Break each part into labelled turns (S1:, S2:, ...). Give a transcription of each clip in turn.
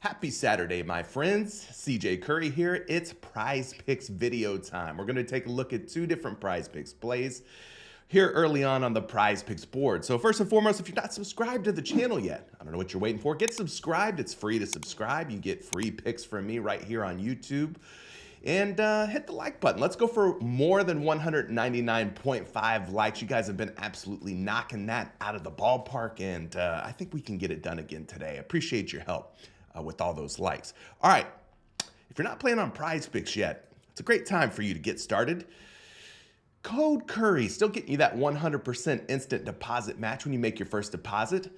S1: Happy Saturday, my friends. CJ Curry here. It's PrizePicks video time. We're going to take a look at two different PrizePicks plays here early on the PrizePicks board. So first and foremost, if you're not subscribed to the channel yet, I don't know what you're waiting for. Get subscribed. It's free to subscribe. You get free picks from me right here on YouTube. And hit the like button. Let's go for more than 199.5 likes. You guys have been absolutely knocking that out of the ballpark, and I think we can get it done again today. I appreciate your help with all those likes. All right, if you're not playing on PrizePicks yet, it's a great time for you to get started. Code Curry, still getting you that 100% instant deposit match when you make your first deposit.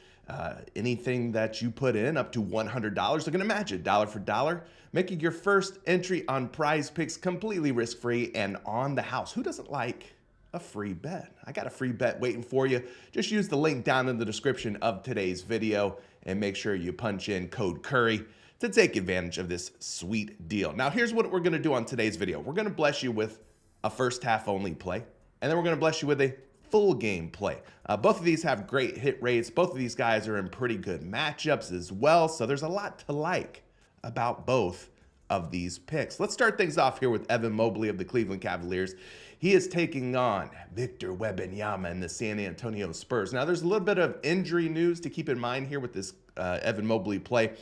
S1: Anything that you put in up to $100, they're going to match it dollar for dollar, making your first entry on PrizePicks completely risk-free and on the house. Who doesn't like a free bet? I got a free bet waiting for you. Just use the link down in the description of today's video and make sure you punch in code Curry to take advantage of this sweet deal. Now, here's what we're going to do on today's video. We're going to bless you with a first half only play, and then we're going to bless you with a full game play. Both of these have great hit rates. Both of these guys are in pretty good matchups as well, so there's a lot to like about both of these picks. Let's start things off here with Evan Mobley of the Cleveland Cavaliers. He is taking on Victor Wembanyama and the San Antonio Spurs. Now, there's a little bit of injury news to keep in mind here with this Evan Mobley play.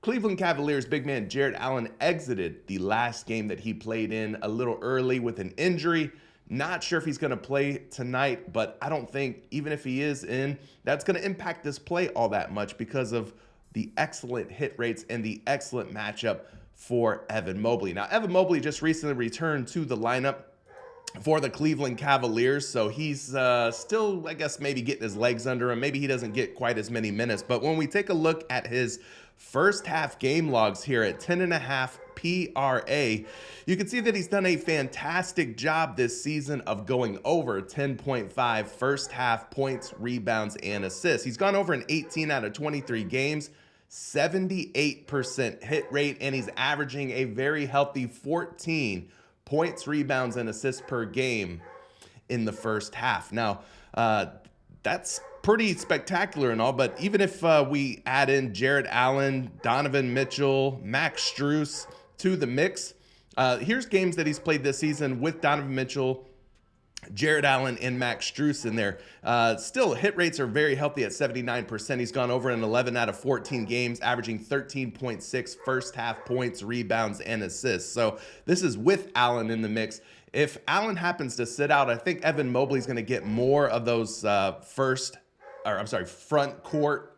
S1: Cleveland Cavaliers big man Jarrett Allen exited the last game that he played in a little early with an injury. Not sure if he's going to play tonight, but I don't think even if he is in, that's going to impact this play all that much because of the excellent hit rates and the excellent matchup for Evan Mobley. Now, Evan Mobley just recently returned to the lineup for the Cleveland Cavaliers, so he's still, I guess, maybe getting his legs under him. Maybe he doesn't get quite as many minutes, but when we take a look at his first half game logs here at 10.5 PRA, you can see that he's done a fantastic job this season of going over 10.5 first half points, rebounds, and assists. He's gone over in 18 out of 23 games, 78% hit rate, and he's averaging a very healthy 14 points, rebounds, and assists per game in the first half. Now, that's pretty spectacular and all, but even if we add in Jarrett Allen, Donovan Mitchell, Max Strus to the mix, here's games that he's played this season with Donovan Mitchell, Jarrett Allen, and Max Strus in there. Still, hit rates are very healthy at 79%. He's gone over in 11 out of 14 games, averaging 13.6 first half points, rebounds, and assists. So this is with Allen in the mix. If Allen happens to sit out, I think Evan Mobley's going to get more of those front court,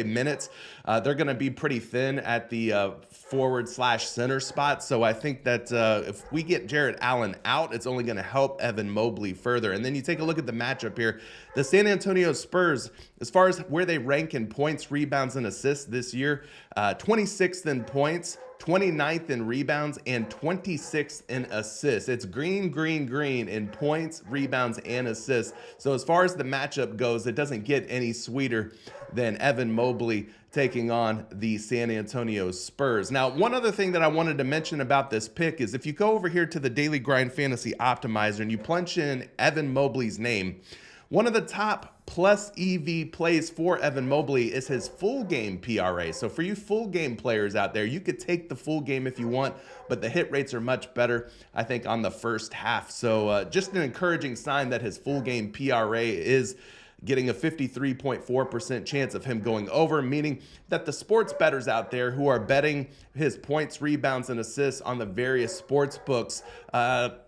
S1: minutes. They're going to be pretty thin at the forward/center spot. So I think that if we get Jarrett Allen out, it's only going to help Evan Mobley further. And then you take a look at the matchup here. The San Antonio Spurs, as far as where they rank in points, rebounds, and assists this year, 26th in points, 29th in rebounds, and 26th in assists. It's green in points, rebounds, and assists. So as far as the matchup goes, it doesn't get any sweeter than Evan Mobley taking on the San Antonio Spurs. Now, one other thing that I wanted to mention about this pick is if you go over here to the Daily Grind Fantasy Optimizer and you punch in Evan Mobley's name, one of the top plus EV plays for Evan Mobley is his full game PRA. So for you full game players out there, you could take the full game if you want, but the hit rates are much better, I think, on the first half. So just an encouraging sign that his full game PRA is getting a 53.4% chance of him going over, meaning that the sports bettors out there who are betting his points, rebounds, and assists on the various sports books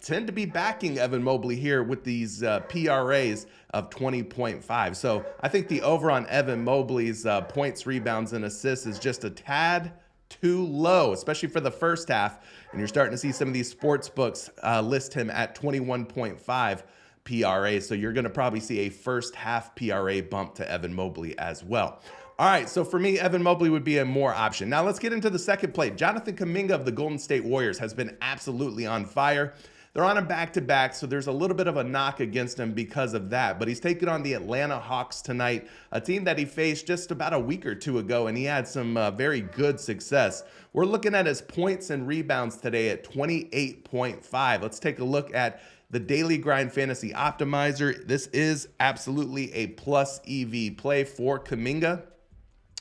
S1: tend to be backing Evan Mobley here with these PRAs of 20.5. So I think the over on Evan Mobley's points, rebounds, and assists is just a tad too low, especially for the first half. And you're starting to see some of these sports books list him at 21.5 PRA. So you're going to probably see a first half PRA bump to Evan Mobley as well. All right, so for me, Evan Mobley would be a more option. Now let's get into the second play. Jonathan Kuminga of the Golden State Warriors has been absolutely on fire. They're on a back-to-back, so there's a little bit of a knock against him because of that. But he's taking on the Atlanta Hawks tonight, a team that he faced just about a week or two ago, and he had some very good success. We're looking at his points and rebounds today at 28.5. Let's take a look at the Daily Grind Fantasy Optimizer. This is absolutely a plus EV play for Kuminga.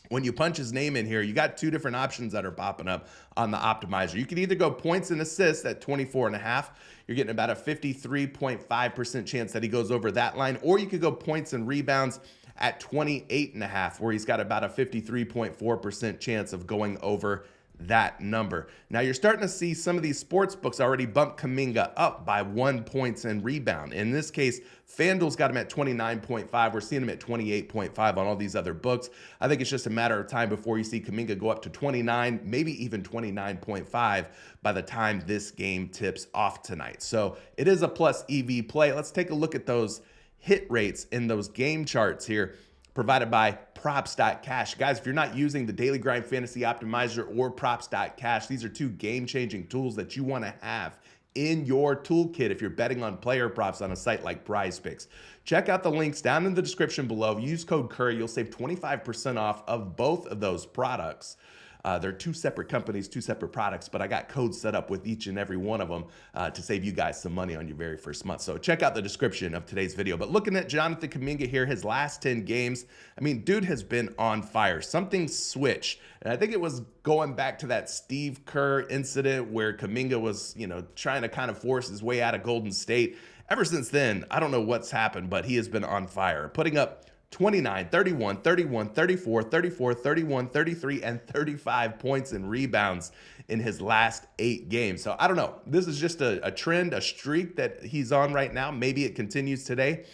S1: when you punch his name in here, you got two different options that are popping up on the optimizer. You can either go points and assists at 24.5. You're getting about a 53.5% chance that he goes over that line, or you could go points and rebounds at 28.5, where he's got about a 53.4% chance of going over that number. Now you're starting to see some of these sports books already bump Kuminga up by 1 points and rebound. In this case, FanDuel's got him at 29.5. We're seeing him at 28.5 on all these other books. I think it's just a matter of time before you see Kuminga go up to 29, maybe even 29.5 by the time this game tips off tonight. So it is a plus EV play. Let's take a look at those hit rates in those game charts here, provided by props.cash. Guys, if you're not using the Daily Grind Fantasy Optimizer or props.cash, these are two game-changing tools that you want to have in your toolkit if you're betting on player props on a site like PrizePicks. Check out the links down in the description below. Use code Curry. You'll save 25% off of both of those products. They're two separate companies, two separate products, but I got codes set up with each and every one of them to save you guys some money on your very first month. So check out the description of today's video. But looking at Jonathan Kuminga here, his last 10 games, I mean, dude has been on fire. Something switched. And I think it was going back to that Steve Kerr incident where Kuminga was, trying to kind of force his way out of Golden State. Ever since then, I don't know what's happened, but he has been on fire, putting up 29, 31, 31, 34, 34, 31, 33, and 35 points and rebounds in his last 8 games. So I don't know. This is just a trend, a streak that he's on right now. Maybe it continues today.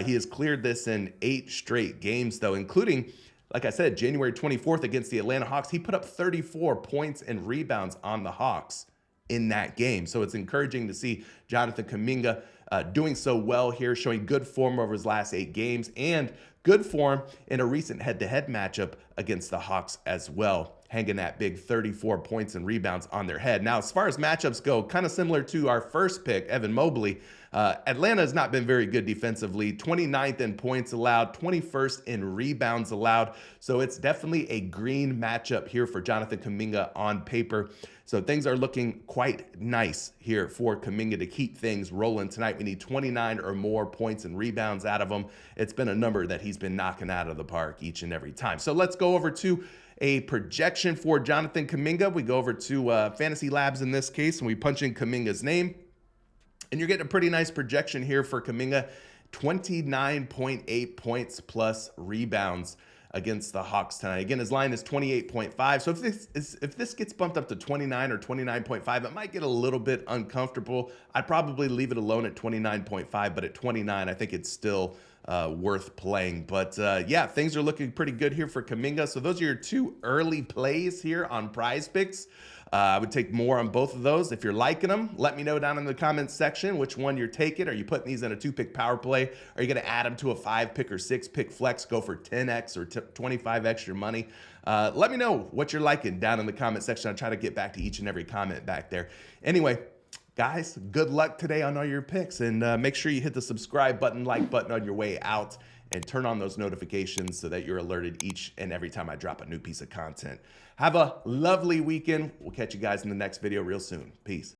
S1: He has cleared this in 8 straight games, though, including, like I said, January 24th against the Atlanta Hawks. He put up 34 points and rebounds on the Hawks in that game. So it's encouraging to see Jonathan Kuminga doing so well here, showing good form over his last 8 games and good form in a recent head-to-head matchup against the Hawks as well, hanging that big 34 points and rebounds on their head. Now, as far as matchups go, kind of similar to our first pick, Evan Mobley, Atlanta has not been very good defensively, 29th in points allowed, 21st in rebounds allowed. So it's definitely a green matchup here for Jonathan Kuminga on paper. So things are looking quite nice here for Kuminga to keep things rolling tonight. We need 29 or more points and rebounds out of him. It's been a number that he's been knocking out of the park each and every time. So let's go over to a projection for Jonathan Kuminga. We go over to Fantasy Labs in this case, and we punch in Kuminga's name. And you're getting a pretty nice projection here for Kuminga, 29.8 points plus rebounds against the Hawks tonight. Again, his line is 28.5. So if this gets bumped up to 29 or 29.5, it might get a little bit uncomfortable. I'd probably leave it alone at 29.5, but at 29, I think it's still worth playing. But yeah, things are looking pretty good here for Kuminga. So those are your 2 early plays here on PrizePicks. I would take more on both of those. If you're liking them, let me know down in the comments section which one you're taking. Are you putting these in a 2-pick power play? Are you going to add them to a 5-pick or 6-pick flex, go for 10x or 25 extra money? Let me know what you're liking down in the comment section. I'll try to get back to each and every comment back there. Anyway, guys, good luck today on all your picks, and make sure you hit the subscribe button, like button on your way out, and turn on those notifications so that you're alerted each and every time I drop a new piece of content. Have a lovely weekend. We'll catch you guys in the next video real soon. Peace.